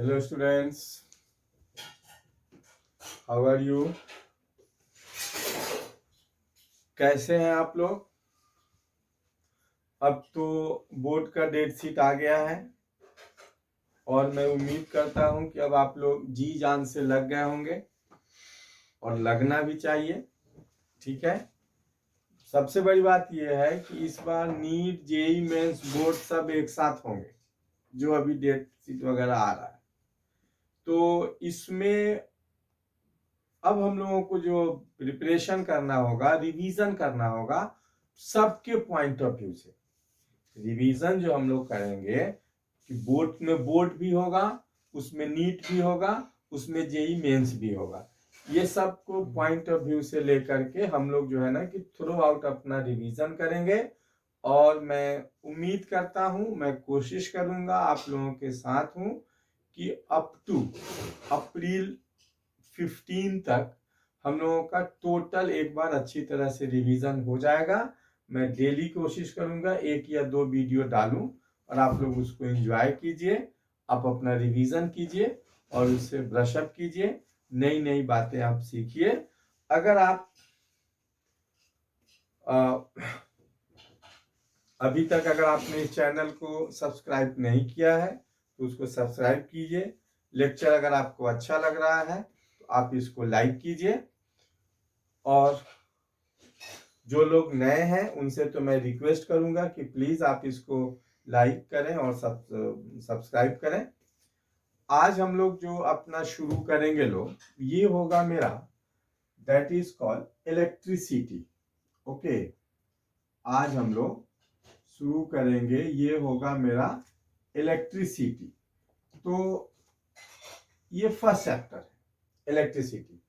Hello students, how are you? कैसे हैं आप लोग? अब तो बोर्ड का डेट शीट आ गया है और मैं उम्मीद करता हूं कि अब आप लोग जी जान से लग गए होंगे और लगना भी चाहिए। ठीक है। सबसे बड़ी बात यह है कि इस बार नीट, जेई मेंस, बोर्ड सब एक साथ होंगे, जो अभी डेट शीट वगैरह आ रहा है। तो इसमें अब हम लोगों को जो प्रिपरेशन करना होगा, रिवीजन करना होगा, सबके पॉइंट ऑफ व्यू से रिवीजन जो हम लोग करेंगे कि बोर्ड में बोर्ड भी होगा, उसमें नीट भी होगा, उसमें जेई मेंस भी होगा। ये सब को पॉइंट ऑफ व्यू से लेकर के हम लोग जो है ना कि थ्रू आउट अपना रिवीजन करेंगे। और मैं उम्मीद करता हूं, मैं कोशिश करूंगा, आप लोगों के साथ हूं कि अप टू अप्रैल 15 तक हम लोगों का टोटल एक बार अच्छी तरह से रिवीजन हो जाएगा। मैं डेली कोशिश करूंगा एक या दो वीडियो डालूं और आप लोग उसको एंजॉय कीजिए, आप अपना रिवीजन कीजिए और उससे ब्रशअप कीजिए, नई नई बातें आप सीखिए। अगर आप अभी तक अगर आपने इस चैनल को सब्सक्राइब नहीं किया है तो उसको सब्सक्राइब कीजिए। लेक्चर अगर आपको अच्छा लग रहा है तो आप इसको लाइक कीजिए। और जो लोग नए हैं उनसे तो मैं रिक्वेस्ट करूंगा कि प्लीज आप इसको लाइक करें और सब्सक्राइब करें। आज हम लोग जो अपना शुरू करेंगे लोग, ये होगा मेरा that is called electricity. Okay, आज हम लोग शुरू करेंगे, ये होगा मेरा इलेक्ट्रिसिटी। तो ये फर्स्ट चैप्टर है इलेक्ट्रिसिटी।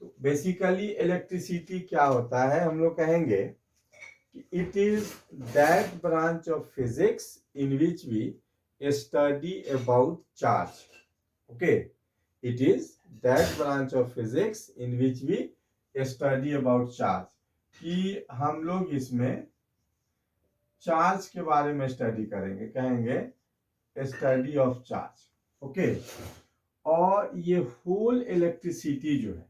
तो बेसिकली इलेक्ट्रिसिटी क्या होता है, हम लोग कहेंगे it is that branch of physics in which we study about charge. Okay, it is that branch of physics in which we study about charge, कि हम लोग इसमें चार्ज के बारे में स्टडी करेंगे, कहेंगे स्टडी ऑफ चार्ज। ओके, और ये होल इलेक्ट्रिसिटी जो है,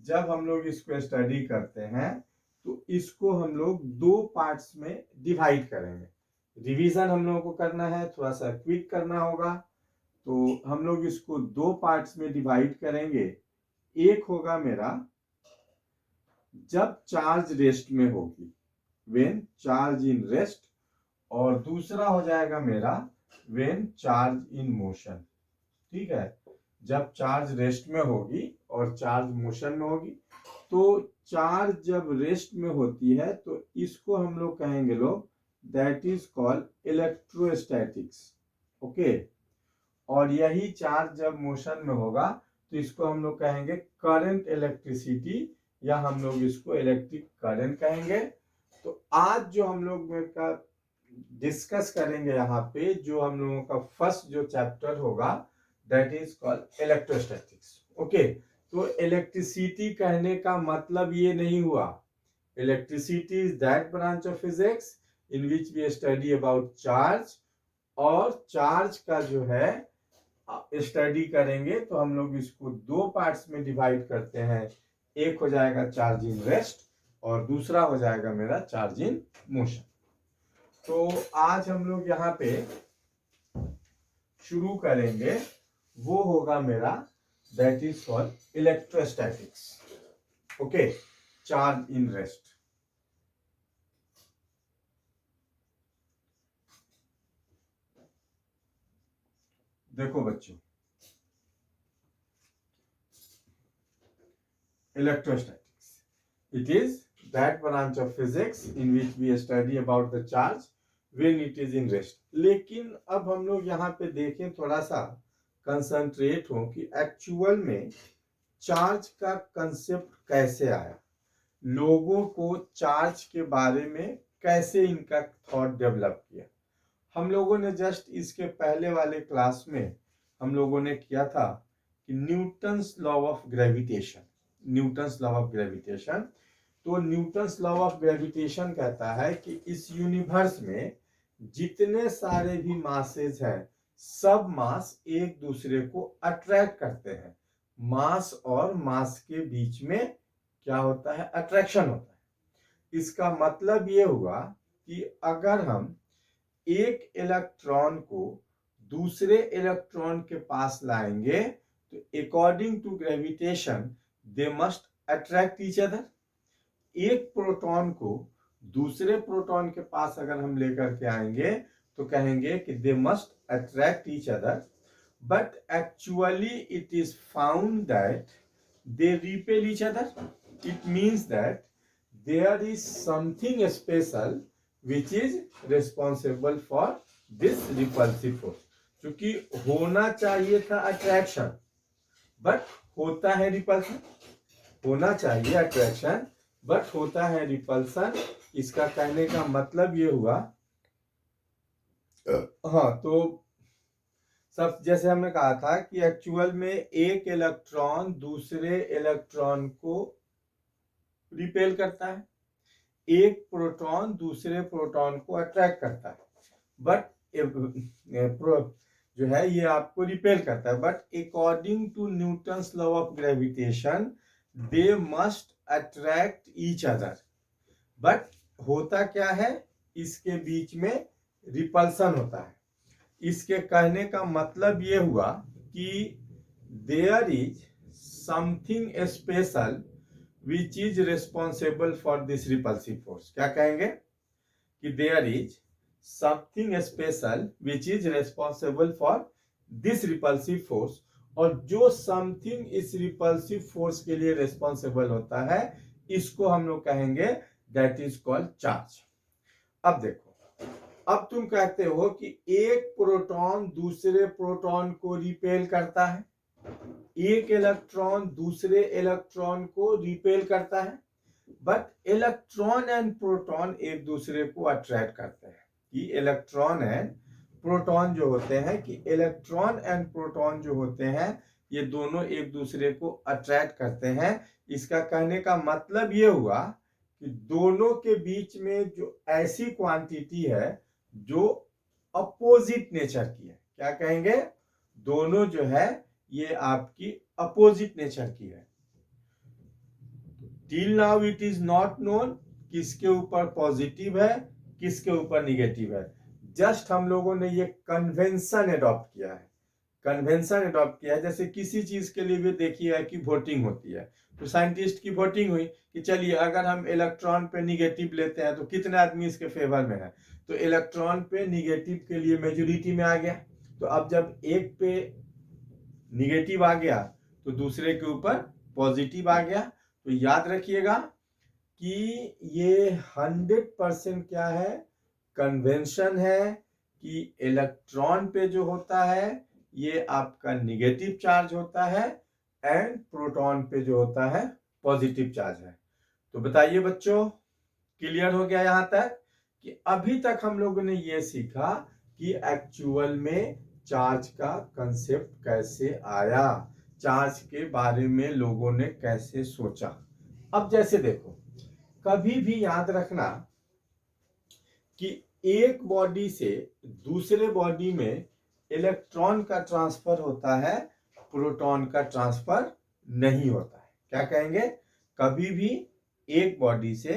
जब हम लोग इसको स्टडी करते हैं तो इसको हम लोग दो पार्ट्स में डिवाइड करेंगे। रिवीजन हम लोगों को करना है, थोड़ा सा क्विक करना होगा, तो हम लोग इसको दो पार्ट्स में डिवाइड करेंगे। एक होगा मेरा जब चार्ज रेस्ट में होगी, व्हेन चार्ज इन रेस्ट, और दूसरा हो जाएगा मेरा व्हेन चार्ज इन मोशन। ठीक है, जब चार्ज रेस्ट में होगी और चार्ज मोशन में होगी। तो चार्ज जब रेस्ट में होती है तो इसको हम लोग कहेंगे लोग that is called electrostatics. Okay, और यही चार्ज जब मोशन में होगा तो इसको हम लोग कहेंगे करंट इलेक्ट्रिसिटी, या हम लोग इसको इलेक्ट्रिक करंट कहेंगे। तो आज जो हम लोग का डिस्कस करेंगे यहाँ पे, जो हम लोगों का फर्स्ट जो चैप्टर होगा that is called electrostatics. Okay, तो इलेक्ट्रिसिटी कहने का मतलब ये नहीं हुआ, electricity is that branch of physics in which we study about charge. और चार्ज का जो है स्टडी करेंगे तो हम लोग इसको दो पार्ट्स में डिवाइड करते हैं। एक हो जाएगा चार्ज इन रेस्ट और दूसरा हो जाएगा मेरा चार्ज इन मोशन। तो आज हम लोग यहाँ पे शुरू करेंगे, वो होगा मेरा that is called electrostatics. Okay, charge in rest. देखो बच्चों, electrostatics it is that branch of physics in which we study about the charge when it is in rest. लेकिन अब हम लोग यहाँ पे देखें, थोड़ा सा कंसंट्रेट हो कि एक्चुअल में चार्ज का कंसेप्ट कैसे आया, लोगों को चार्ज के बारे में कैसे इनका थॉट डेवलप किया। हम लोगों ने जस्ट इसके पहले वाले क्लास में हम लोगों ने किया था कि Newton's law of gravitation, Newton's law of gravitation. तो न्यूटन्स लॉ ऑफ ग्रेविटेशन कहता है कि इस यूनिवर्स में जितने सारे भी मासेज हैं, सब मास एक दूसरे को अट्रैक्ट करते हैं। मास और मास के बीच में क्या होता है? अट्रैक्शन होता है। इसका मतलब ये हुआ कि अगर हम एक इलेक्ट्रॉन को दूसरे इलेक्ट्रॉन के पास लाएंगे तो according to gravitation they must attract each other. एक प्रोटॉन को दूसरे प्रोटॉन के पास अगर हम लेकर के आएंगे तो कहेंगे कि they must attract each other, but actually it is found that they repel each other. It means that there is something special which is responsible for this repulsive force। क्योंकि होना चाहिए था अट्रैक्शन बट होता है repulsion, होना चाहिए attraction but होता है रिपल्सन। इसका कहने का मतलब ये हुआ, हाँ, तो सब जैसे हमने कहा था कि एक्चुअल में एक इलेक्ट्रॉन दूसरे इलेक्ट्रॉन को रिपेल करता है, एक प्रोटॉन दूसरे प्रोटॉन को अट्रैक्ट करता है, बट जो है ये आपको रिपेल करता है। But according to Newton's law of gravitation they must attract each other. But होता क्या है? इसके बीच में रिपल्सन होता है। इसके कहने का मतलब ये हुआ कि there is something special which is responsible for this repulsive force। क्या कहेंगे? कि there is something special which is responsible for this repulsive force। और जो something इस repulsive force के लिए responsible होता है इसको हम लोग कहेंगे that is called charge। अब देखो, अब तुम कहते हो कि एक प्रोटॉन दूसरे प्रोटॉन को रिपेल करता है, एक इलेक्ट्रॉन दूसरे इलेक्ट्रॉन को रिपेल करता है, बट इलेक्ट्रॉन एंड प्रोटॉन एक दूसरे को अट्रैक्ट करते हैं। कि इलेक्ट्रॉन एंड प्रोटॉन जो होते हैं, कि इलेक्ट्रॉन एंड प्रोटॉन जो होते हैं ये दोनों एक दूसरे को अट्रैक्ट करते हैं। इसका कहने का मतलब ये हुआ कि दोनों के बीच में जो ऐसी क्वांटिटी है जो अपोजिट नेचर की है, क्या कहेंगे? दोनों जो है ये आपकी अपोजिट नेचर की है। Till now it is not known किसके ऊपर पॉजिटिव है किसके ऊपर निगेटिव है। जस्ट हम लोगों ने ये कन्वेंशन एडॉप्ट किया है, कन्वेंशन एडॉप्ट किया है। जैसे किसी चीज के लिए भी देखिए है कि वोटिंग होती है, तो साइंटिस्ट की वोटिंग हुई कि चलिए अगर हम इलेक्ट्रॉन पे निगेटिव लेते हैं तो कितने आदमी इसके फेवर में है, तो इलेक्ट्रॉन पे निगेटिव के लिए मेजोरिटी में आ गया। तो अब जब एक पे निगेटिव आ गया तो दूसरे के ऊपर पॉजिटिव आ गया। तो याद रखिएगा कि ये 100% क्या है? कन्वेंशन है कि इलेक्ट्रॉन पे जो होता है ये आपका निगेटिव चार्ज होता है एंड प्रोटॉन पे जो होता है पॉजिटिव चार्ज है। तो बताइए बच्चों, क्लियर हो गया यहां तक कि अभी तक हम लोगों ने ये सीखा कि एक्चुअल में चार्ज का कंसेप्ट कैसे आया, चार्ज के बारे में लोगों ने कैसे सोचा। अब जैसे देखो, कभी भी याद रखना कि एक बॉडी से दूसरे बॉडी में इलेक्ट्रॉन का ट्रांसफर होता है, प्रोटॉन का ट्रांसफर नहीं होता है। क्या कहेंगे? कभी भी एक बॉडी से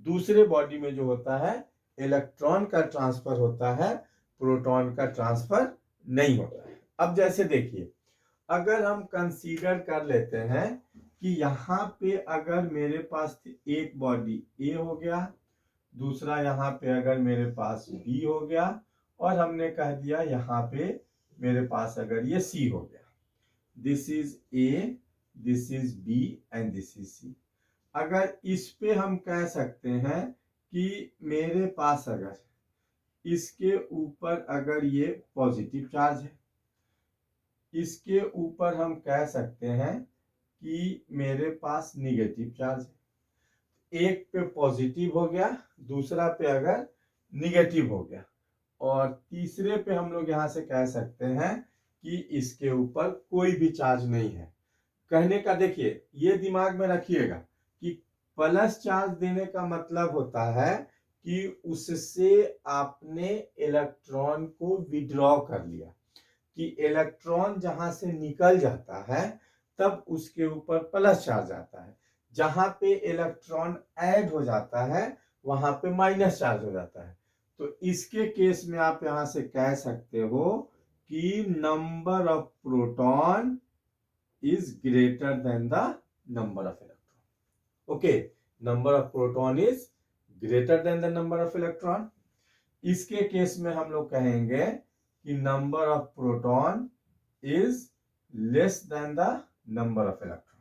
दूसरे बॉडी में जो होता है इलेक्ट्रॉन का ट्रांसफर होता है, प्रोटॉन का ट्रांसफर नहीं होता है। अब जैसे देखिए, अगर हम कंसीडर कर लेते हैं कि यहाँ पे अगर मेरे पास एक बॉडी ए हो गया, दूसरा यहाँ पे अगर मेरे पास बी हो गया, और हमने कह दिया यहाँ पे मेरे पास अगर ये सी हो गया, this is A, this is B and this is C. अगर इस पे हम कह सकते हैं कि मेरे पास अगर इसके ऊपर अगर ये पॉजिटिव चार्ज है, इसके ऊपर हम कह सकते हैं कि मेरे पास निगेटिव चार्ज है। एक पे पॉजिटिव हो गया, दूसरा पे अगर निगेटिव हो गया, और तीसरे पे हम लोग यहां से कह सकते हैं कि इसके ऊपर कोई भी चार्ज नहीं है। कहने का देखिए, ये दिमाग में रखिएगा कि प्लस चार्ज देने का मतलब होता है कि उससे आपने इलेक्ट्रॉन को विड्रॉ कर लिया। कि इलेक्ट्रॉन जहां से निकल जाता है तब उसके ऊपर प्लस चार्ज आता है, जहां पे इलेक्ट्रॉन ऐड हो जाता है वहां पे माइनस चार्ज हो जाता है। तो इसके केस में आप यहां से कह सकते हो कि number of proton is greater than the number of electron. Okay, number of proton is greater than the number of electron. इसके केस में हम लोग कहेंगे कि number of proton is less than the number of electron.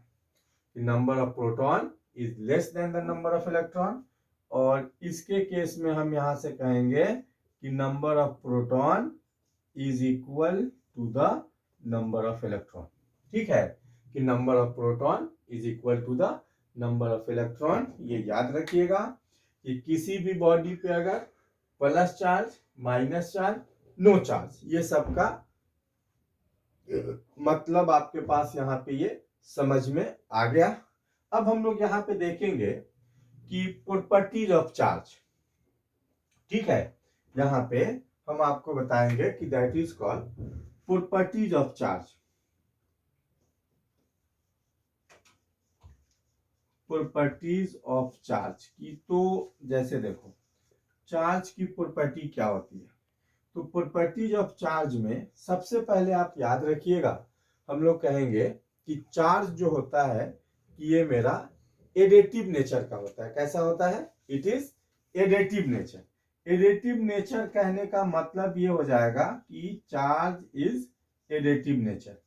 The number of proton is less than the number of electron. और इसके case में हम यहां से कहेंगे कि number of proton is equal to the number of electron. ठीक है कि number of proton is equal to the number of electron. ये याद रखिएगा कि किसी भी बॉडी पे अगर plus charge, minus charge, no charge, ये सब का मतलब आपके पास यहाँ पे ये समझ में आ गया। अब हम लोग यहाँ पे देखेंगे कि प्रॉपर्टीज ऑफ चार्ज। ठीक है, यहाँ पे हम आपको बताएंगे कि that is called properties of charge. Properties of charge की तो जैसे देखो चार्ज की प्रॉपर्टी क्या होती है, तो प्रॉपर्टीज ऑफ चार्ज में सबसे पहले आप याद रखिएगा, हम लोग कहेंगे कि चार्ज जो होता है कि ये मेरा एडेटिव नेचर का होता है। कैसा होता है? It is additive nature. Additive nature कहने का मतलब ये हो जाएगा कि charge is additive nature.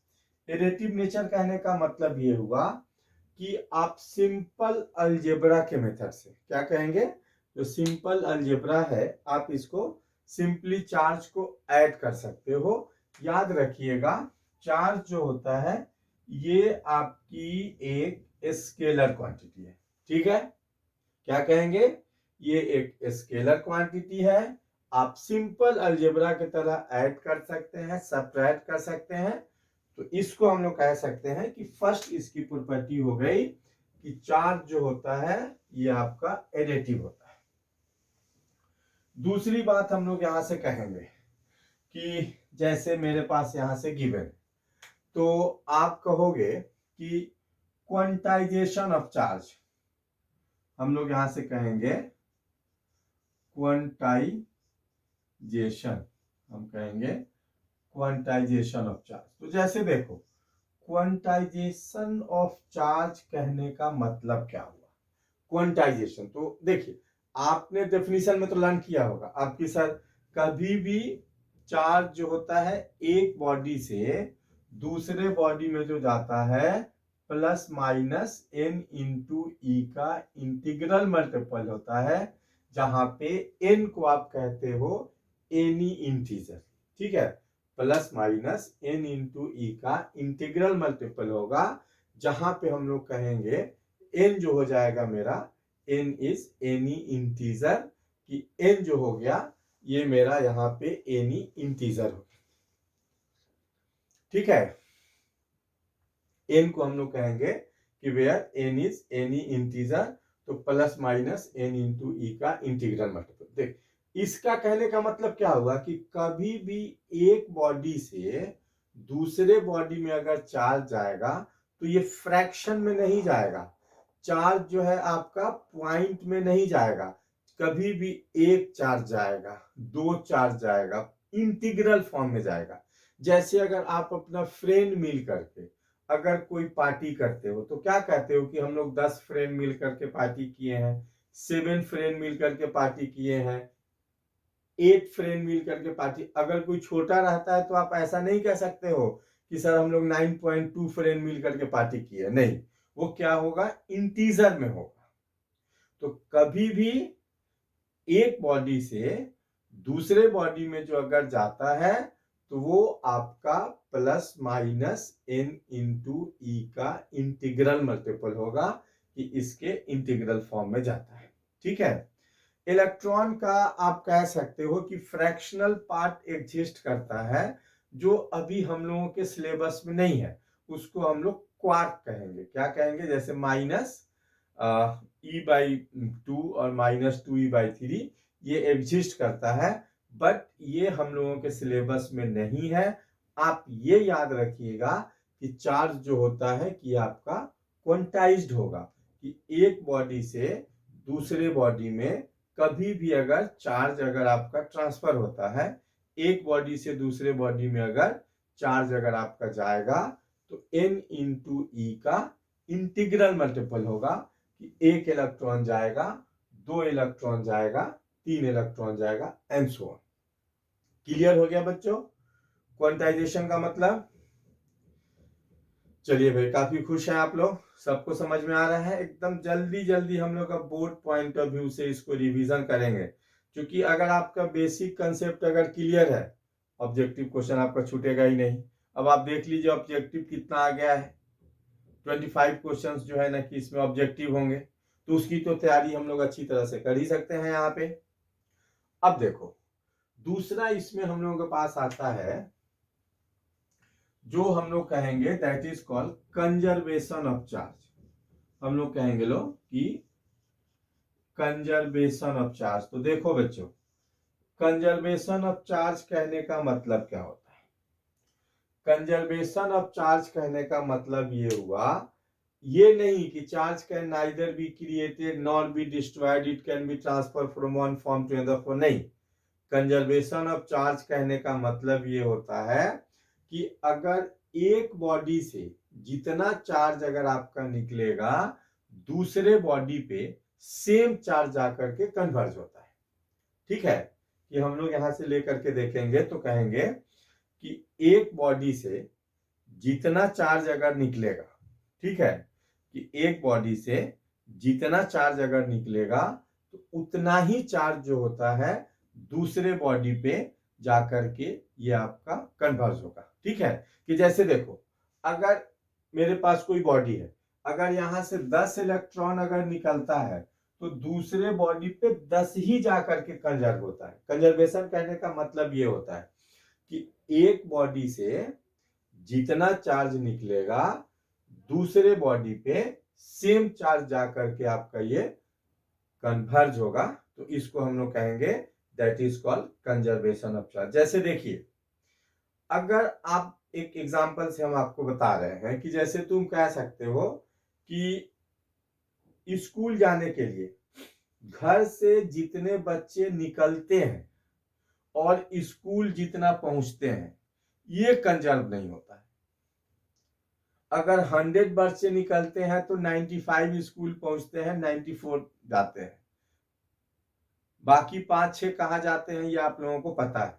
Additive nature कहने का मतलब ये हुआ कि आप सिंपल अलजेब्रा के मेथड से क्या कहेंगे, जो सिंपल अलजेब्रा है आप इसको सिंपली चार्ज को ऐड कर सकते हो। याद रखिएगा चार्ज जो होता है ये आपकी एक स्केलर क्वांटिटी है। ठीक है, क्या कहेंगे, ये एक स्केलर क्वांटिटी है। आप सिंपल अलजेब्रा की तरह ऐड कर सकते हैं, सब्ट्रैक्ट कर सकते हैं। तो इसको हम लोग कह सकते हैं कि फर्स्ट इसकी प्रॉपर्टी हो गई कि चार्ज जो होता है ये आपका एडेटिव होता है। दूसरी बात हम लोग यहां से कहेंगे कि जैसे मेरे पास यहां से गिवन, तो आप कहोगे कि क्वांटाइजेशन ऑफ चार्ज, हम लोग यहां से कहेंगे क्वांटाइजेशन, हम कहेंगे क्वांटाइजेशन ऑफ चार्ज। तो जैसे देखो क्वांटाइजेशन ऑफ चार्ज कहने का मतलब क्या हुआ, क्वांटाइजेशन। तो देखिए आपने डेफिनेशन में तो लर्न किया होगा आपकी सर, कभी भी चार्ज जो होता है एक बॉडी से दूसरे बॉडी में जो जाता है plus minus n into e का इंटीग्रल मल्टीपल होता है, जहां पे n को आप कहते हो एनी इंटीजर। ठीक है, plus minus n into e का इंटीग्रल मल्टीपल होगा, जहां पे हम लोग कहेंगे n जो हो जाएगा मेरा n इज एनी इंटीजर, कि n जो हो गया ये मेरा यहाँ पे एनी इंटीजर हो गया। ठीक है, n को हम लोग कहेंगे कि where n is any integer, तो plus minus n into e का इंटीग्रल मल्टीपल। देख इसका कहने का मतलब क्या हुआ कि कभी भी एक बॉडी से दूसरे बॉडी में अगर चार्ज जाएगा तो ये फ्रैक्शन में नहीं जाएगा, चार्ज जो है आपका पॉइंट में नहीं जाएगा, कभी भी एक चार्ज जाएगा, दो चार्ज जाएगा, इंटीग्रल फॉर्म में जाएगा। जैसे अगर आप अपना फ्रेंड मिल करके अगर कोई पार्टी करते हो तो क्या कहते हो कि हम लोग 10 फ्रेंड मिल करके पार्टी किए हैं, 7 फ्रेंड मिल करके पार्टी किए हैं, 8 फ्रेंड मिल करके पार्टी। अगर कोई छोटा रहता है तो आप ऐसा नहीं कह सकते हो कि सर हम लोग 9.2 फ्रेंड मिल करके पार्टी किए, नहीं, वो क्या होगा, इंटीजर में होगा। तो कभी भी एक बॉडी से दूसरे बॉडी में जो अगर जाता है तो वो आपका plus minus n into e का इंटीग्रल मल्टीपल होगा, कि इसके इंटीग्रल फॉर्म में जाता है। ठीक है, इलेक्ट्रॉन का आप कह सकते हो कि फ्रैक्शनल पार्ट एग्जिस्ट करता है, जो अभी हम लोगों के सिलेबस में नहीं है, उसको हम लोग क्वार्क कहेंगे। क्या कहेंगे, जैसे माइनस e/2 और माइनस 2e/3 ये एग्जिस्ट करता है, बट ये हम लोगों के सिलेबस में नहीं है। आप ये याद रखिएगा कि चार्ज जो होता है कि आपका क्वांटाइज्ड होगा, कि एक बॉडी से दूसरे बॉडी में कभी भी अगर चार्ज अगर आपका ट्रांसफर होता है, एक बॉडी से दूसरे बॉडी में अगर चार्ज अगर आपका जाएगा तो n इंटू ई का इंटीग्रल मल्टीपल होगा, कि एक इलेक्ट्रॉन जाएगा, दो इलेक्ट्रॉन जाएगा, तीन इलेक्ट्रॉन जाएगा, एंड सो ऑन। क्लियर हो गया बच्चों क्वांटाइजेशन का मतलब? चलिए भाई, काफी खुश हैं आप लोग, सबको समझ में आ रहा है एकदम। जल्दी जल्दी हम लोग का बोर्ड पॉइंट ऑफ व्यू से इसको रिवीजन करेंगे, क्योंकि अगर आपका बेसिक कंसेप्ट अगर क्लियर है, ऑब्जेक्टिव क्वेश्चन आपका छूटेगा ही नहीं। अब आप देख लीजिए ऑब्जेक्टिव कितना आ गया है, 25 क्वेश्चंस जो है ना कि इसमें ऑब्जेक्टिव होंगे, तो उसकी तो तैयारी हम लोग अच्छी तरह से कर ही सकते हैं यहाँ पे। अब देखो दूसरा इसमें हम लोगों के पास आता है जो हम लोग कहेंगे that is called conservation of charge. हम लोग कहेंगे लो कि कंजर्वेशन ऑफ चार्ज। तो देखो बच्चों, कंजर्वेशन ऑफ चार्ज कहने का मतलब क्या होता है? कंजर्वेशन ऑफ चार्ज कहने का मतलब ये हुआ, ये नहीं कि charge can neither be created nor be destroyed, it can be transfer from one form to another form. नहीं, कंजर्वेशन ऑफ चार्ज कहने का मतलब ये होता है कि अगर एक बॉडी से जितना चार्ज अगर आपका निकलेगा, दूसरे बॉडी पे सेम चार्ज जाकर के कन्वर्ज होता है। ठीक है, कि हम लोग यहां से लेकर के देखेंगे तो कहेंगे कि एक बॉडी से जितना चार्ज अगर निकलेगा, ठीक है, कि एक बॉडी से जितना चार्ज अगर निकलेगा तो उतना ही चार्ज जो होता है दूसरे बॉडी पे जाकर के ये आपका कन्वर्ज होगा। ठीक है, कि जैसे देखो अगर मेरे पास कोई बॉडी है, अगर यहां से 10 इलेक्ट्रॉन अगर निकलता है तो दूसरे बॉडी पे 10 ही जाकर के कंजर्व होता है। कंजर्वेशन कहने का मतलब ये होता है कि एक बॉडी से जितना चार्ज निकलेगा दूसरे बॉडी पे सेम चार्ज जाकर के आपका ये कन्वर्ज होगा, तो इसको हम लोग कहेंगे that is called conservation of charge. जैसे देखिए, अगर आप एक एग्जांपल से हम आपको बता रहे हैं कि जैसे तुम कह सकते हो कि स्कूल जाने के लिए घर से जितने बच्चे निकलते हैं और स्कूल जितना पहुंचते हैं, ये कंजर्व नहीं होता है। अगर 100 बच्चे निकलते हैं तो 95 स्कूल पहुंचते हैं, 94 जाते हैं, बाकी 5-6 कहां जाते हैं ये आप लोगों को पता है।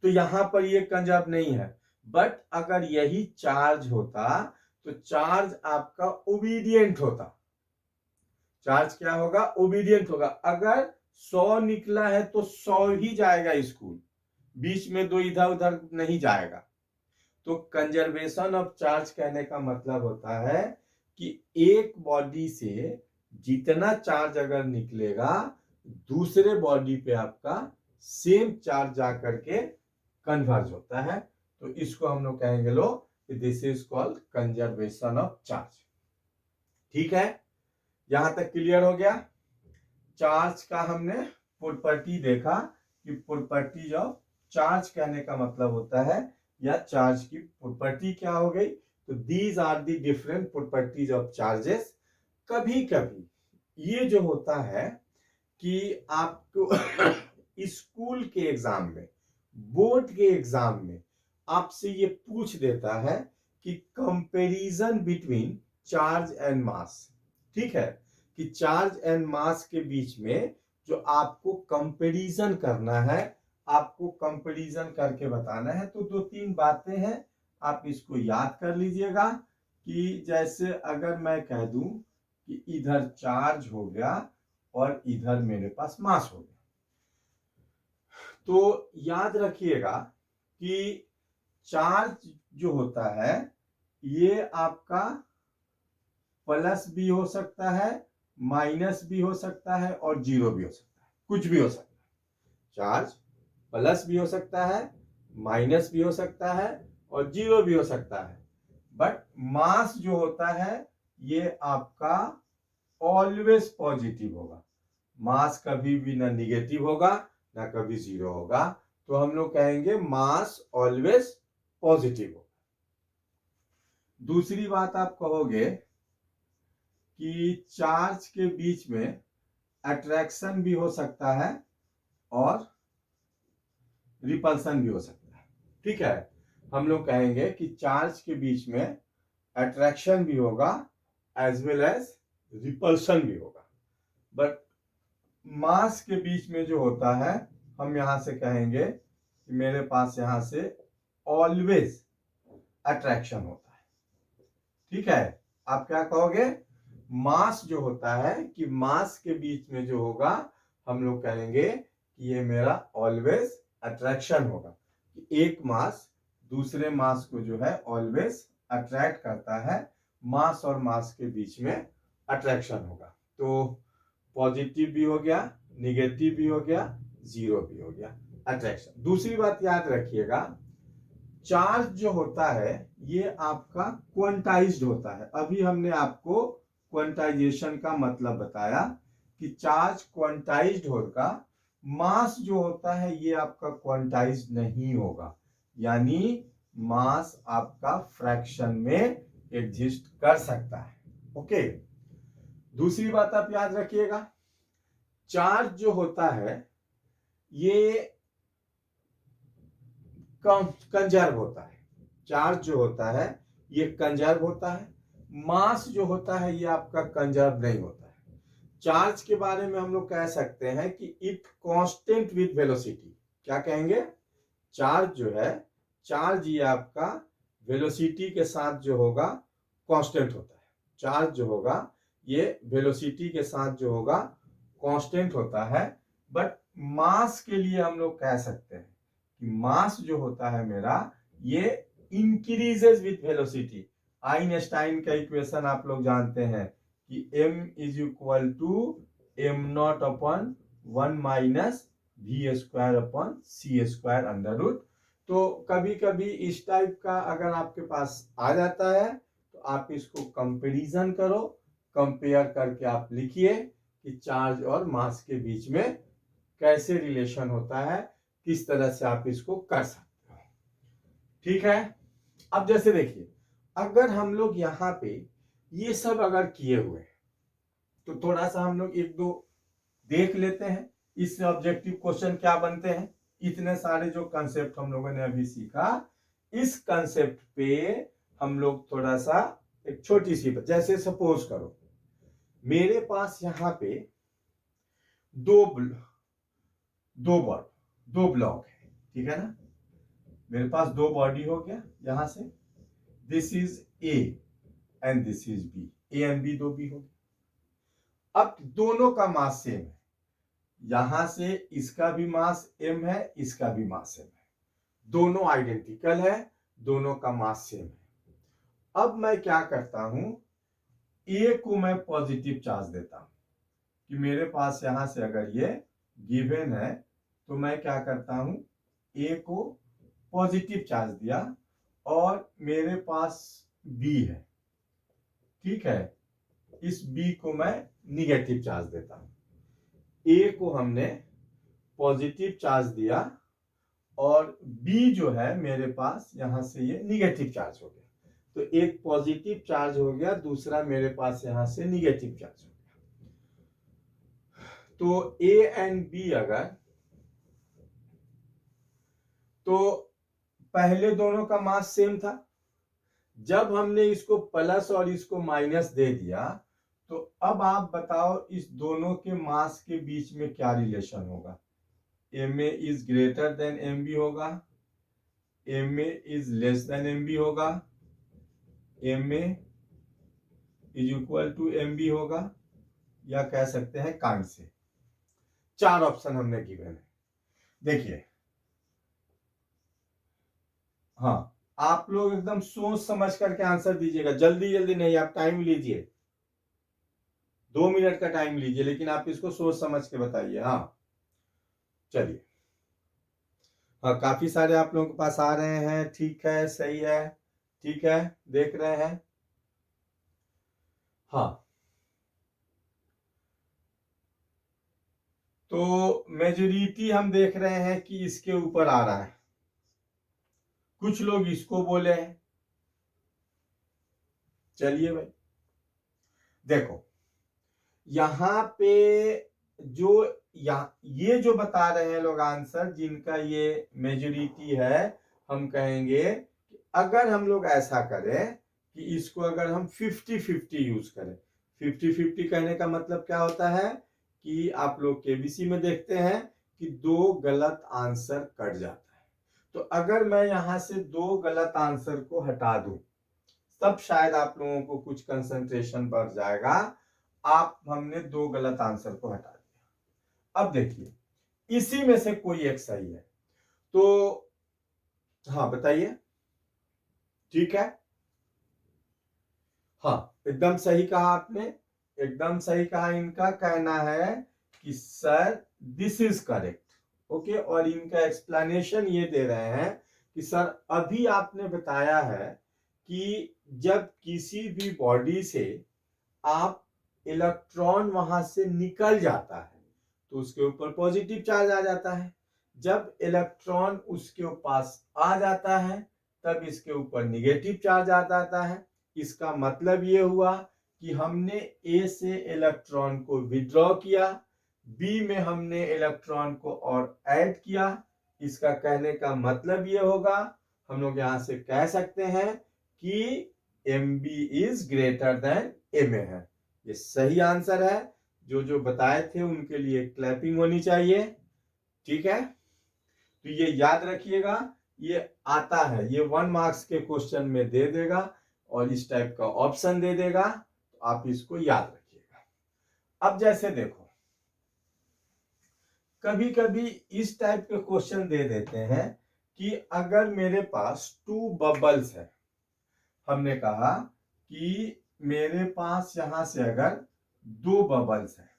तो यहां पर ये कंजर्व नहीं है। बट अगर यही चार्ज होता तो चार्ज आपका ओबीडियंट होता। चार्ज क्या होगा? ओबीडियंट होगा। अगर 100 निकला है तो 100 ही जाएगा स्कूल, बीच में दो इधर उधर नहीं जाएगा। तो कंजर्वेशन ऑफ चार्ज कहने का मतलब होता है कि एक बॉडी से जितना चार्ज अगर निकलेगा दूसरे बॉडी पे आपका सेम चार्ज जाकर के कन्वर्ज होता है। तो इसको हम लोग कहेंगे लो this is called conservation of charge. ठीक है, यहां तक क्लियर हो गया? चार्ज का हमने प्रॉपर्टी देखा कि प्रॉपर्टीज ऑफ चार्ज कहने का मतलब होता है या चार्ज की प्रॉपर्टी क्या हो गई। तो these are the different properties of charges. कभी कभी ये जो होता है कि आपको स्कूल के एग्जाम में, बोर्ड के एग्जाम में आपसे ये पूछ देता है कि comparison between charge and mass. ठीक है, कि चार्ज एंड मास के बीच में जो आपको कंपैरिजन करना है, आपको कंपैरिजन करके बताना है। तो 2-3 बातें हैं, आप इसको याद कर लीजिएगा। कि जैसे अगर मैं कह दूं कि इधर चार्ज हो गया और इधर मेरे पास मास हो गया, तो याद रखिएगा कि चार्ज जो होता है ये आपका प्लस भी हो सकता है, माइनस भी हो सकता है और जीरो भी हो सकता है, कुछ भी हो सकता है। चार्ज प्लस भी हो सकता है, माइनस भी हो सकता है और जीरो भी हो सकता है। बट मास जो होता है ये आपका ऑलवेज पॉजिटिव होगा। मास कभी भी ना निगेटिव होगा ना कभी जीरो होगा। तो हम लोग कहेंगे मास ऑलवेज पॉजिटिव होगा। दूसरी बात आप कहोगे कि चार्ज के बीच में अट्रैक्शन भी हो सकता है और रिपल्सन भी हो सकता है। ठीक है, हम लोग कहेंगे कि चार्ज के बीच में अट्रैक्शन भी होगा एज वेल एज रिपल्सन भी होगा, बट मास के बीच में जो होता है हम यहां से कहेंगे कि मेरे पास यहां से ऑलवेज अट्रैक्शन होता है। ठीक है, आप क्या कहोगे, मास जो होता है कि मास के बीच में जो होगा हम लोग कहेंगे कि ये मेरा ऑलवेज अट्रैक्शन होगा, कि एक मास दूसरे मास को जो है ऑलवेज अट्रैक्ट करता है, मास और मास के बीच में अट्रैक्शन होगा। तो पॉजिटिव भी हो गया, निगेटिव भी हो गया, जीरो भी हो गया अट्रैक्शन। दूसरी बात याद रखिएगा, चार्ज जो होता है ये आपका क्वांटाइज्ड होता है। अभी हमने आपको क्वांटाइजेशन का मतलब बताया कि चार्ज क्वांटाइज्ड होगा, मास जो होता है ये आपका क्वांटाइज्ड नहीं होगा, यानी मास आपका फ्रैक्शन में एग्जिस्ट कर सकता है। ओके, दूसरी बात आप याद रखिएगा, चार्ज जो होता है ये कंजर्व होता है। चार्ज जो होता है ये कंजर्व होता है, मास जो होता है ये आपका कंजर्व नहीं होता है। चार्ज के बारे में हम लोग कह सकते हैं कि इट कांस्टेंट विद वेलोसिटी। क्या कहेंगे, चार्ज जो है, चार्ज ये आपका वेलोसिटी के साथ जो होगा कांस्टेंट होता है। चार्ज जो होगा ये वेलोसिटी के साथ जो होगा कांस्टेंट होता है, बट मास के लिए हम लोग कह सकते हैं कि मास जो होता है मेरा ये इंक्रीजेस विथ वेलोसिटी। आइंस्टाइन का इक्वेशन आप लोग जानते हैं कि m is equal to M naught upon 1 minus v square upon c square under root. तो कभी कभी इस टाइप का अगर आपके पास आ जाता है तो आप इसको कंपैरिजन करो, कंपेयर करके आप लिखिए कि चार्ज और मास के बीच में कैसे रिलेशन होता है, किस तरह से आप इसको कर सकते हो। ठीक है, अब जैसे देखिए, अगर हम लोग यहाँ पे ये सब अगर किए हुए तो थोड़ा सा हम लोग एक दो देख लेते हैं इससे ऑब्जेक्टिव क्वेश्चन क्या बनते हैं। इतने सारे जो कंसेप्ट हम लोगों ने अभी सीखा, इस कंसेप्ट पे हम लोग थोड़ा सा एक छोटी सी, जैसे सपोज करो मेरे पास यहाँ पे दो ब्लॉक है, ठीक है ना, मेरे पास दो बॉडी हो गया, यहां से this is A and this is B, A and B दो बी हो गया। अब दोनों का मास सेम है, यहां से इसका भी मास m है, इसका भी मास m है, दोनों आइडेंटिकल है, दोनों का मास सेम है। अब मैं क्या करता हूं, a को मैं पॉजिटिव चार्ज देता हूं कि मेरे पास यहां से अगर ये गिवन है तो मैं क्या करता हूं, a को पॉजिटिव चार्ज दिया और मेरे पास b है, ठीक है, इस b को मैं निगेटिव चार्ज देता हूं। a को हमने पॉजिटिव चार्ज दिया और b जो है मेरे पास यहां से ये निगेटिव चार्ज हो गया, तो एक पॉजिटिव चार्ज हो गया, दूसरा मेरे पास यहां से निगेटिव चार्ज हो गया। तो a एंड b अगर, तो पहले दोनों का मास सेम था, जब हमने इसको प्लस और इसको माइनस दे दिया तो अब आप बताओ इस दोनों के मास के बीच में क्या रिलेशन होगा, ma is greater than mb होगा, ma is less than mb होगा, ma is equal to mb होगा, या कह सकते हैं कांट से। चार ऑप्शन हमने गिवन है, देखिए। हाँ, आप लोग एकदम सोच समझ करके आंसर दीजिएगा, जल्दी जल्दी नहीं, आप टाइम लीजिए, 2 मिनट का टाइम लीजिए, लेकिन आप इसको सोच समझ के बताइए। हाँ चलिए, हाँ काफी सारे आप लोगों के पास आ रहे हैं, ठीक है, सही है, ठीक है, देख रहे हैं। हाँ, तो मेजोरिटी हम देख रहे हैं कि इसके ऊपर आ रहा है, कुछ लोग इसको बोले हैं। चलिए भाई देखो, यहां पे जो ये जो बता रहे हैं लोग आंसर, जिनका ये मेजोरिटी है, हम कहेंगे कि अगर हम लोग ऐसा करें कि इसको अगर हम 50-50 यूज करें। 50-50 कहने का मतलब क्या होता है कि आप लोग केबीसी में देखते हैं कि दो गलत आंसर कट जाता है। तो अगर मैं यहां से दो गलत आंसर को हटा दूं, तब शायद आप लोगों को कुछ कंसंट्रेशन बढ़ जाएगा। हमने दो गलत आंसर को हटा दिया। अब देखिए, इसी में से कोई एक सही है, तो हाँ बताइए। ठीक है, हाँ एकदम सही कहा आपने, एकदम सही कहा। इनका कहना है कि sir this is correct. Okay, और इनका एक्सप्लेनेशन ये दे रहे हैं कि सर अभी आपने बताया है कि जब किसी भी बॉडी से आप इलेक्ट्रॉन वहां से निकल जाता है तो उसके ऊपर पॉजिटिव चार्ज आ जाता है। जब इलेक्ट्रॉन उसके पास आ जाता है तब इसके ऊपर निगेटिव चार्ज आ जाता है। इसका मतलब ये हुआ कि हमने ए से इलेक्ट्रॉन को विड्रॉ किया, बी में हमने इलेक्ट्रॉन को और ऐड किया। इसका कहने का मतलब ये होगा, हम लोग यहां से कह सकते हैं कि M B is greater than M A है। ये सही आंसर है। जो जो बताए थे उनके लिए क्लैपिंग होनी चाहिए। ठीक है, तो ये याद रखिएगा, ये आता है, ये 1 मार्क्स के क्वेश्चन में दे देगा और इस टाइप का ऑप्शन दे देगा, तो आप इसको याद रखिएगा। अब जैसे देखो, कभी कभी इस टाइप के क्वेश्चन दे देते हैं कि अगर मेरे पास 2 बबल्स है, हमने कहा कि मेरे पास यहां से अगर 2 बबल्स है,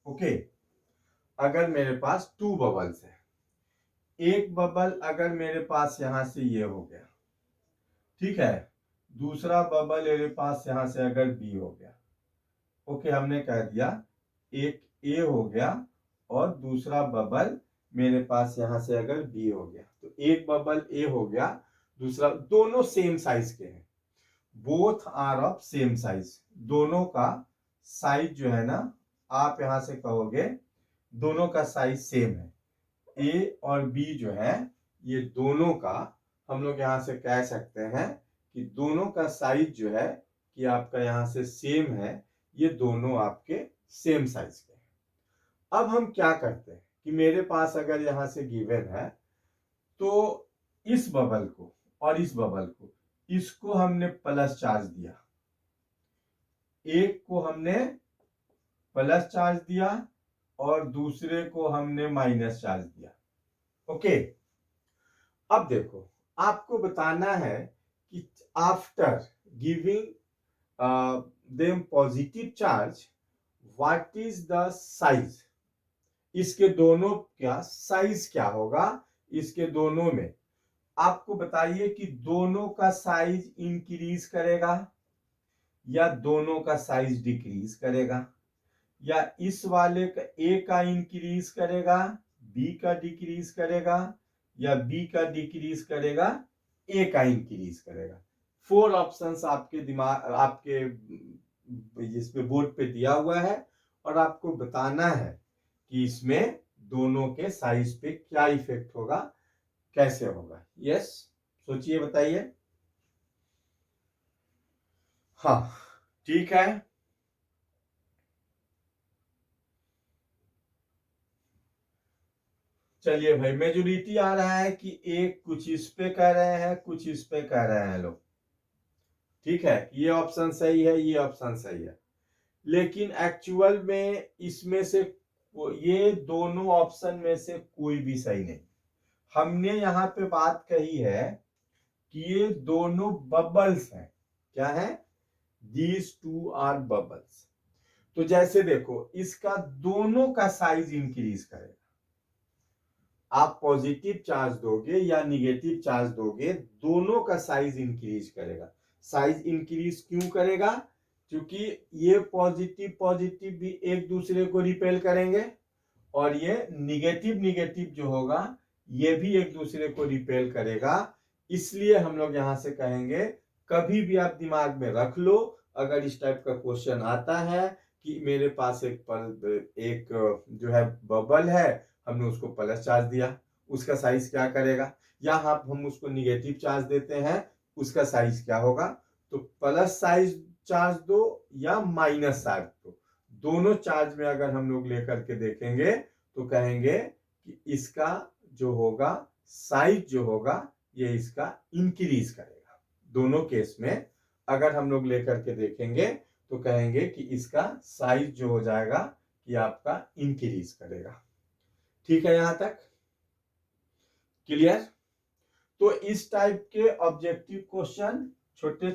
ओके, अगर मेरे पास 2 बबल्स है, एक बबल अगर मेरे पास यहां से ये हो गया, ठीक है, दूसरा बबल मेरे पास यहां से अगर बी हो गया, ओके, हमने कह दिया एक ए हो गया और दूसरा बबल मेरे पास यहां से अगर बी हो गया, तो एक बबल ए हो गया, दूसरा, दोनों सेम साइज के हैं, both are of same size, दोनों का साइज जो है ना, आप यहां से कहोगे दोनों का साइज सेम है। ए और बी जो है, ये दोनों का हम लोग यहां से कह सकते हैं कि दोनों का साइज जो है कि आपका यहां से सेम है, ये दोनों आपके सेम साइज के हैं। अब हम क्या करते हैं कि मेरे पास अगर यहां से गिवन है, तो इस बबल को और इस बबल को, इसको हमने प्लस चार्ज दिया, एक को हमने प्लस चार्ज दिया और दूसरे को हमने माइनस चार्ज दिया। ओके, अब देखो, आपको बताना है कि after giving them positive charge, what is the size, इसके दोनों का साइज क्या होगा, इसके दोनों में आपको बताइए कि दोनों का साइज इंक्रीज करेगा या दोनों का साइज डिक्रीज करेगा, या इस वाले का ए का इंक्रीज करेगा, बी का डिक्रीज करेगा, या बी का डिक्रीज करेगा, ए का इंक्रीज करेगा। 4 ऑप्शंस आपके दिमाग, आपके इस पे बोर्ड पे दिया हुआ है और आपको बताना है कि इसमें दोनों के साइज पे क्या इफेक्ट होगा, कैसे होगा। यस, सोचिए, बताइए। हाँ, ठीक है, चलिए भाई, मेजोरिटी आ रहा है कि एक कुछ इस पे कह रहे हैं, कुछ इस पे कह रहे हैं लोग। ठीक है, ये ऑप्शन सही है, ये ऑप्शन सही है, लेकिन एक्चुअल में इसमें से ये दोनों ऑप्शन में से कोई भी सही नहीं। हमने यहाँ पे बात कही है कि ये दोनों बबल्स हैं। क्या है? These two are bubbles. तो जैसे देखो, इसका दोनों का साइज इंक्रीज करेगा। आप पॉजिटिव चार्ज दोगे या निगेटिव चार्ज दोगे, दोनों का साइज इंक्रीज करेगा। साइज इंक्रीज क्यों करेगा? क्योंकि ये पॉजिटिव पॉजिटिव भी एक दूसरे को रिपेल करेंगे और ये निगेटिव निगेटिव जो होगा ये भी एक दूसरे को रिपेल करेगा। इसलिए हम लोग यहां से कहेंगे, कभी भी आप दिमाग में रख लो, अगर इस टाइप का क्वेश्चन आता है कि मेरे पास एक जो है बबल है, हमने उसको प्लस चार्ज दिया, उसका साइज क्या करेगा, या हम उसको निगेटिव चार्ज देते हैं, उसका साइज क्या होगा। तो प्लस साइज चार्ज दो या माइनस चार्ज दो, दोनों चार्ज में अगर हम लोग लेकर के देखेंगे तो कहेंगे कि इसका जो होगा साइज जो होगा ये इसका इंक्रीज करेगा। दोनों केस में अगर हम लोग लेकर के देखेंगे तो कहेंगे कि इसका साइज जो हो जाएगा कि आपका इंक्रीज करेगा। ठीक है, यहां तक क्लियर। तो इस टाइप के ऑब्जेक्टिव क्वेश्चन छोटे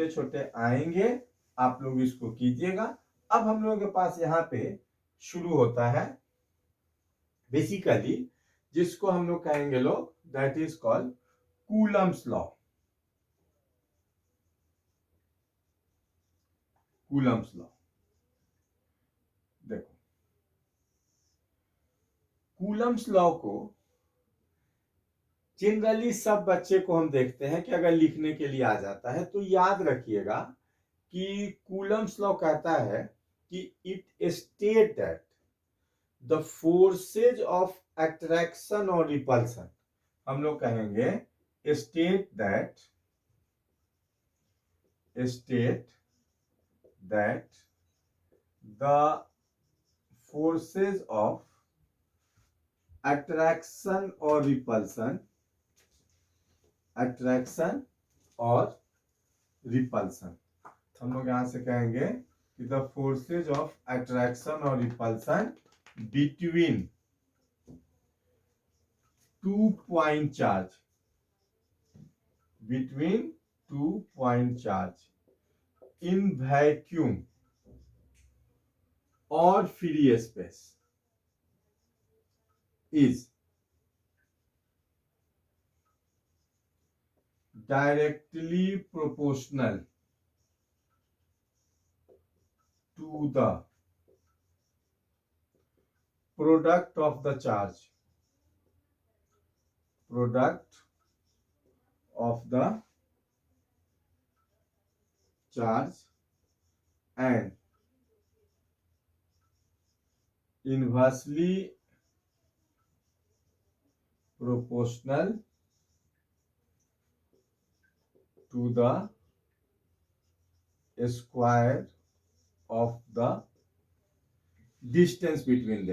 छोटे आएंगे, आप लोग इसको कीजिएगा। अब हम लोगों के पास यहाँ पे शुरू होता है बेसिकली जिसको हम लोग कहेंगे लोग, that is called Coulomb's law. Coulomb's law, देखो कूलम्स लॉ को जनरली सब बच्चे को हम देखते हैं कि अगर लिखने के लिए आ जाता है तो याद रखिएगा कि कूलम्स लॉ कहता है कि it state that the forces of attraction और रिपल्सन, हम लोग कहेंगे state that the forces of attraction और रिपल्सन, हम लोग यहां से कहेंगे कि द फोर्सेज ऑफ अट्रैक्शन और repulsion between 2 point charge, in vacuum और free space is directly proportional to the product of the charge and inversely proportional to the square of the distance between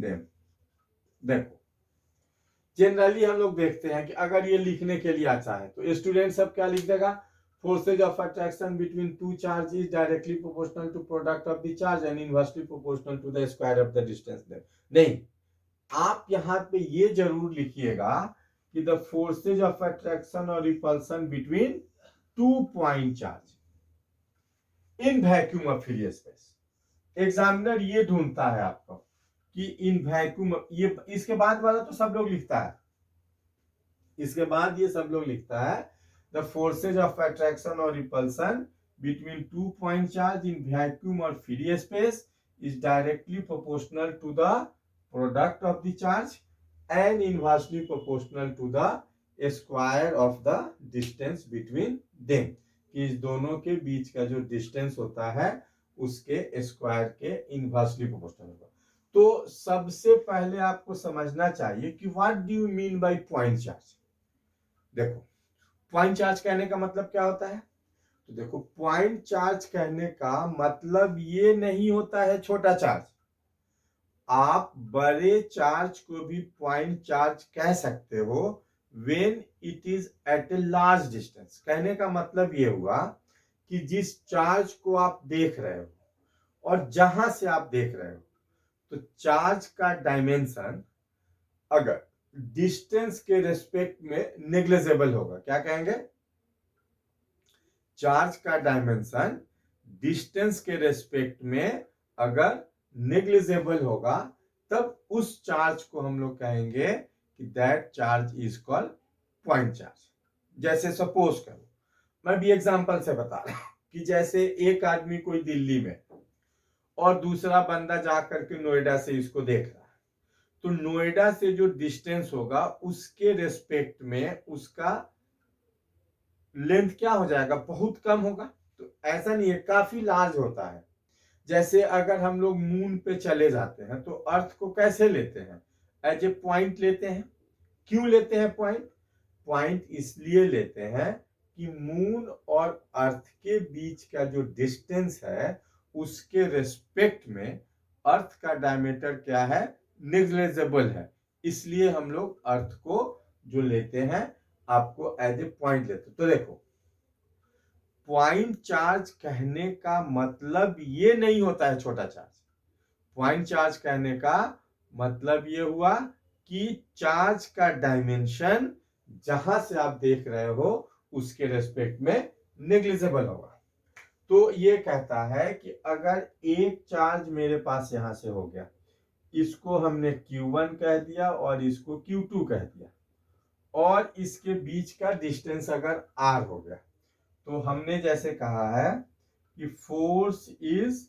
them, देखो generally हम लोग देखते हैं कि अगर ये लिखने के लिए आता है तो स्टूडेंट सब क्या लिख देगा, forces of attraction between two charge is directly proportional to product of the charge and inversely proportional to the square of the distance. नहीं, आप यहां पे ये जरूर लिखिएगा कि द फोर्सेज ऑफ अट्रैक्शन और repulsion between 2 point charge in vacuum of free space. Examiner ये ढूंढता है आपको कि इन वैक्यूम, ये इसके बाद वाला तो सब लोग लिखता है, इसके बाद ये सब लोग लिखता है द फोर्सेज ऑफ अट्रैक्शन और repulsion between 2 point charge in vacuum और free space is directly proportional to the product of the charge and inversely proportional to the square of the distance between them, कि इस दोनों के बीच का जो distance होता है उसके स्क्वायर के इनवर्सली प्रोपोर्शनल होगा। तो सबसे पहले आपको समझना चाहिए कि what do you mean by point charge. देखो पॉइंट चार्ज कहने का मतलब क्या होता है, तो देखो पॉइंट चार्ज कहने का मतलब ये नहीं होता है छोटा चार्ज, आप बड़े चार्ज को भी पॉइंट चार्ज कह सकते हो when it is at a large distance. कहने का मतलब ये हुआ कि जिस चार्ज को आप देख रहे हो और जहां से आप देख रहे हो, तो चार्ज का डायमेंशन अगर डिस्टेंस के रेस्पेक्ट में नेग्लिजिबल होगा, क्या कहेंगे, चार्ज का डायमेंशन डिस्टेंस के रेस्पेक्ट में अगर नेग्लिजिबल होगा, तब उस चार्ज को हम लोग कहेंगे कि that charge is called point charge. जैसे सपोज करो, मैं भी एग्जांपल से बता रहा हूं कि जैसे एक आदमी कोई दिल्ली में और दूसरा बंदा जा करके नोएडा से इसको देख रहा है, तो नोएडा से जो डिस्टेंस होगा उसके रेस्पेक्ट में उसका लेंथ क्या हो जाएगा, बहुत कम होगा। तो ऐसा नहीं है, काफी लार्ज होता है। जैसे अगर हम लोग मून पे चले जाते हैं तो अर्थ को कैसे लेते हैं, एज ए पॉइंट लेते हैं। क्यों लेते हैं पॉइंट? पॉइंट इसलिए लेते हैं कि मून और अर्थ के बीच का जो डिस्टेंस है उसके रेस्पेक्ट में अर्थ का डायमीटर क्या है, नेग्लिजिबल है। इसलिए हम लोग अर्थ को जो लेते हैं आपको एज ए पॉइंट लेते हैं। तो देखो, पॉइंट चार्ज कहने का मतलब ये नहीं होता है छोटा चार्ज। पॉइंट चार्ज कहने का मतलब ये हुआ कि चार्ज का डायमेंशन जहां से आप देख रहे हो उसके रेस्पेक्ट में नेग्लिजिबल होगा। तो ये कहता है कि अगर एक चार्ज मेरे पास यहां से हो गया, इसको हमने Q1 कह दिया और इसको Q2 कह दिया, और इसके बीच का डिस्टेंस अगर R हो गया, तो हमने जैसे कहा है कि force is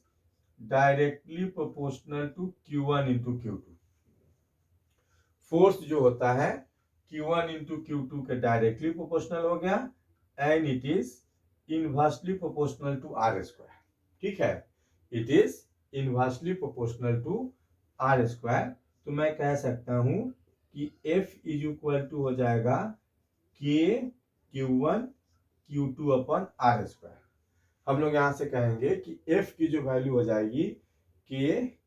directly proportional to Q1 into Q2। Force जो होता है Q1 इंटू Q2 के डायरेक्टली प्रोपोर्शनल हो गया, and it is inversely proportional to R square. ठीक है, it is inversely proportional to R square. तो मैं कह सकता हूं कि F इज इक्वल टू हो जाएगा K Q1 Q2 अपन R स्क्वायर। हम लोग यहां से कहेंगे कि F की जो वैल्यू हो जाएगी K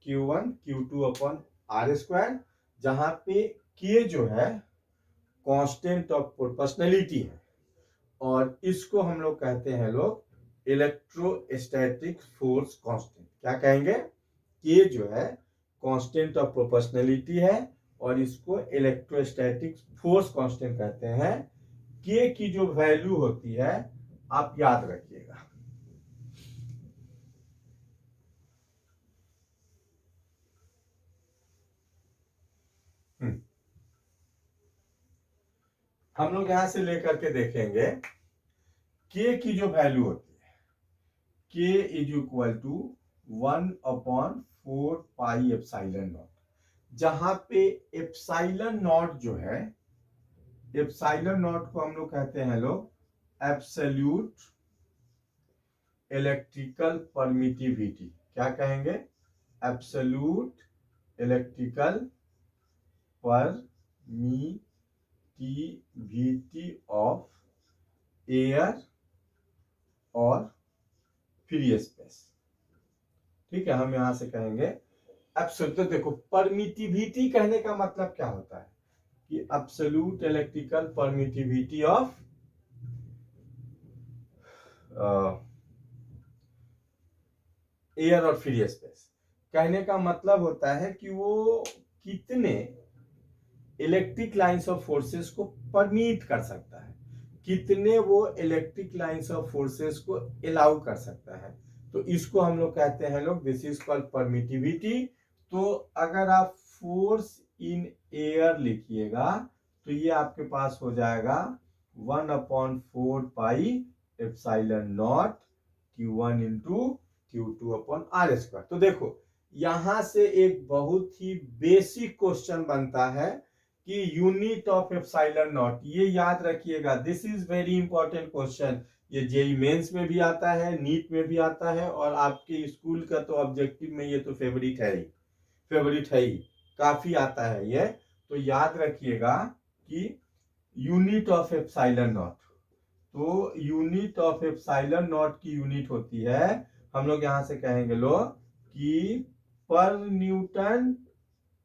Q1 Q2 अपन R स्क्वायर, जहां पे K जो है कांस्टेंट ऑफ प्रोपोर्शनलिटी है, और इसको हम लोग कहते हैं लोग इलेक्ट्रोस्टैटिक फोर्स कांस्टेंट। क्या कहेंगे? K जो है कांस्टेंट ऑफ प्रोपोर्शनलिटी है और इसको इलेक्ट्रोस्टैटिक फोर्स कांस्टेंट कहते हैं। K की जो वैल्यू होती है आप याद रखिएगा, हम लोग यहां से लेकर के देखेंगे। K की जो वैल्यू होती है, K इज इक्वल टू 1/4πε0, जहां पे एप्सिलॉन नॉट जो है, एप्सिलॉन नॉट को हम लोग कहते हैं लोग एब्सोल्यूट इलेक्ट्रिकल परमिटिविटी। क्या कहेंगे? Absolute electrical permittivity of air और फ्री स्पेस। ठीक है, हम यहां से कहेंगे एब्सोल्यूट। तो देखो, परमिटिविटी कहने का मतलब क्या होता है कि absolute electrical permittivity of air और फ्री स्पेस। कहने का मतलब होता है कि वो कितने इलेक्ट्रिक लाइंस ऑफ फोर्सेस को परमिट कर सकता है, कितने वो इलेक्ट्रिक लाइंस ऑफ फोर्सेस को अलाउ कर सकता है। तो इसको हम लोग कहते हैं लोग, दिस इज कॉल्ड परमिटिविटी। तो अगर आप फोर्स इन एयर लिखिएगा तो ये आपके पास हो जाएगा 1/4πε0 Q1 इंटू Q2 अपन R स्क्वायर। तो देखो, यहां से एक बहुत ही बेसिक क्वेश्चन बनता है कि यूनिट ऑफ एप्सिलॉन नॉट, ये याद रखिएगा, this is very important question. ये जेईई मेंस में भी आता है, नीट में भी आता है, और आपके स्कूल का तो ऑब्जेक्टिव में ये तो फेवरेट है ही, फेवरेट है ही, काफी आता है ये। तो याद रखिएगा कि यूनिट ऑफ एप्सिलॉन नॉट, तो यूनिट ऑफ एप्सिलॉन नॉट की यूनिट होती है, हम लोग यहां से कहेंगे लोग कि पर न्यूटन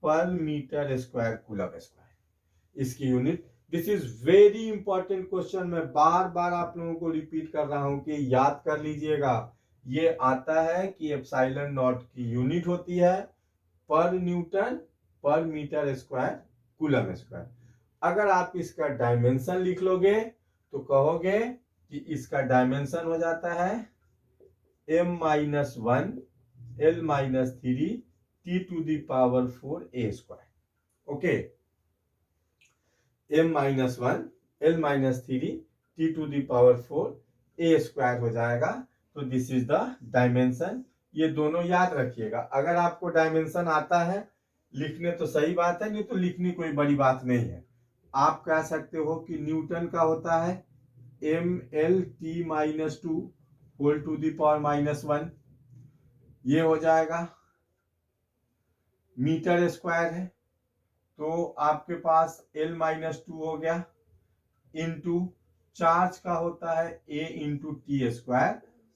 पर मीटर स्क्वायर कूलम स्क्वायर, इसकी unit. This is very important question. मैं बार बार आप लोगों को रिपीट कर रहा हूं कि याद कर लीजिएगा। ये आता है कि एप्सिलॉन नॉट की यूनिट होती है पर न्यूटन पर मीटर स्क्वायर कूलम स्क्वायर। अगर आप इसका डायमेंशन लिख लोगे तो कहोगे कि इसका डायमेंशन हो जाता है m-1 L-3 T⁴ A²। Okay, m-1 L-3 T⁴ A² हो जाएगा। तो दिस इज द डायमेंशन। ये दोनों याद रखिएगा। अगर आपको डायमेंशन आता है लिखने तो सही बात है, नहीं तो लिखनी कोई बड़ी बात नहीं है। आप कह सकते हो कि न्यूटन का होता है mLt-2 whole to the power -1, ये हो जाएगा। मीटर स्क्वायर है तो आपके पास L-2 हो गया, इंटू चार्ज का होता है A इंटू टी स्क्वायर।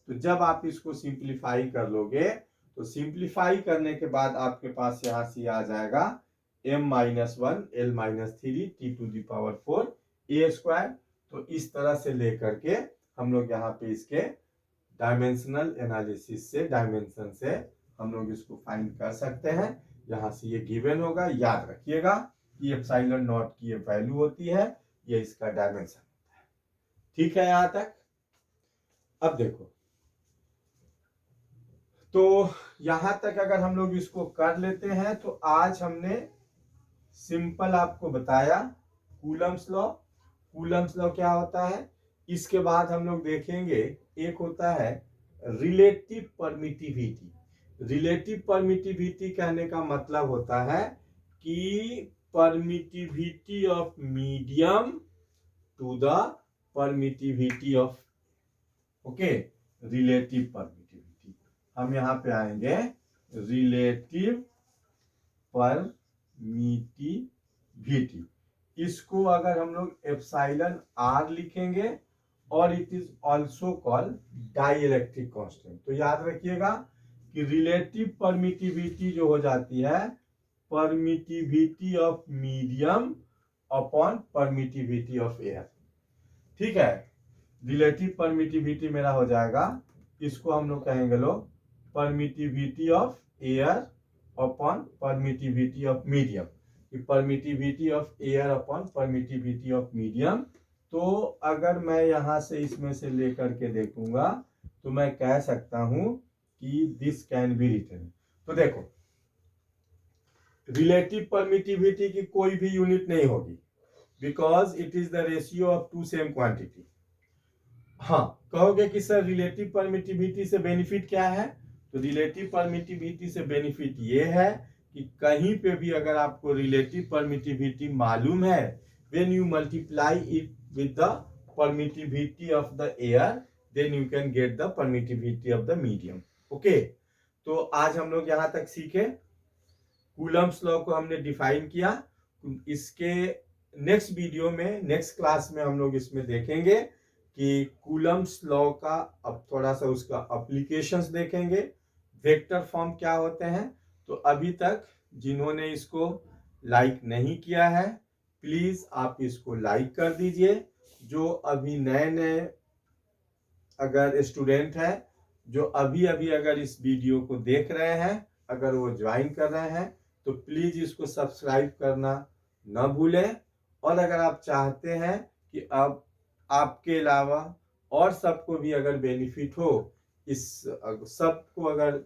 तो जब आप इसको सिंप्लीफाई कर लोगे तो सिंप्लीफाई करने के बाद आपके पास यहां से आ जाएगा m-1 L-3 t to the power 4 A square. तो इस तरह से लेकर के हम लोग यहाँ पे इसके डायमेंशनल एनालिसिस से, डायमेंशन से हम लोग इसको फाइंड कर सकते हैं। यहाँ से ये गिवन होगा, याद रखिएगा कि एप्सिलॉन नॉट की ये वैल्यू होती है, ये इसका डायमेंशन होता है। ठीक है यहां तक। अब देखो, तो यहां तक अगर हम लोग इसको कर लेते हैं तो आज हमने सिंपल आपको बताया कूलम्स लॉ। कूलम्स लॉ क्या होता है, इसके बाद हम लोग देखेंगे एक होता है रिलेटिव परमिटिविटी। रिलेटिव परमिटिविटी कहने का मतलब होता है कि permittivity of medium to the permittivity of, okay, relative permittivity. हम यहां पे आएंगे रिलेटिव परमिटिविटी। इसको अगर हम लोग एप्सिलॉन आर लिखेंगे और it is also called dielectric constant. तो याद रखिएगा कि रिलेटिव परमिटिविटी जो हो जाती है permittivity of medium upon permittivity of air. ठीक है, रिलेटिव परमिटिविटी मेरा हो जाएगा, इसको हम लोग कहेंगे लोग permittivity of air upon permittivity of medium. Permittivity of air upon permittivity of medium. तो अगर मैं यहां से इसमें से लेकर के देखूंगा तो मैं कह सकता हूं कि दिस कैन बी रिटन। तो देखो, रिलेटिव परमिटिविटी की कोई भी यूनिट नहीं होगी because it is the ratio of two same quantity. हाँ, कहोगे कि सर रिलेटिव परमिटिविटी से बेनिफिट क्या है, तो रिलेटिव परमिटिविटी से बेनिफिट ये है कि कहीं पे भी अगर आपको रिलेटिव परमिटिविटी मालूम है, when you multiply it with the permittivity of the air then you can get the permittivity of the medium. Okay, तो आज हम लोग यहां तक सीखे, कूलम्स लॉ को हमने डिफाइन किया। इसके नेक्स्ट वीडियो में, नेक्स्ट क्लास में हम लोग इसमें देखेंगे कि कूलम्स लॉ का अब थोड़ा सा उसका एप्लीकेशंस देखेंगे, वेक्टर फॉर्म क्या होते हैं। तो अभी तक जिन्होंने इसको लाइक नहीं किया है प्लीज आप इसको लाइक कर दीजिए। जो अभी नए नए अगर स्टूडेंट है जो अभी अभी अगर इस वीडियो को देख रहे हैं, अगर वो ज्वाइन कर रहे हैं तो प्लीज इसको सब्सक्राइब करना न भूलें। और अगर आप चाहते हैं कि अब आपके अलावा और सबको भी अगर बेनिफिट हो, इस सबको अगर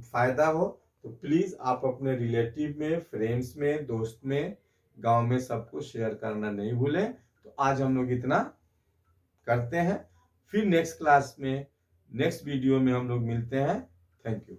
फायदा हो, तो प्लीज आप अपने रिलेटिव में, फ्रेंड्स में, दोस्त में, गांव में सबको शेयर करना नहीं भूलें। तो आज हम लोग इतना करते हैं, फिर नेक्स्ट क्लास में, नेक्स्ट वीडियो में हम लोग मिलते हैं। Thank you.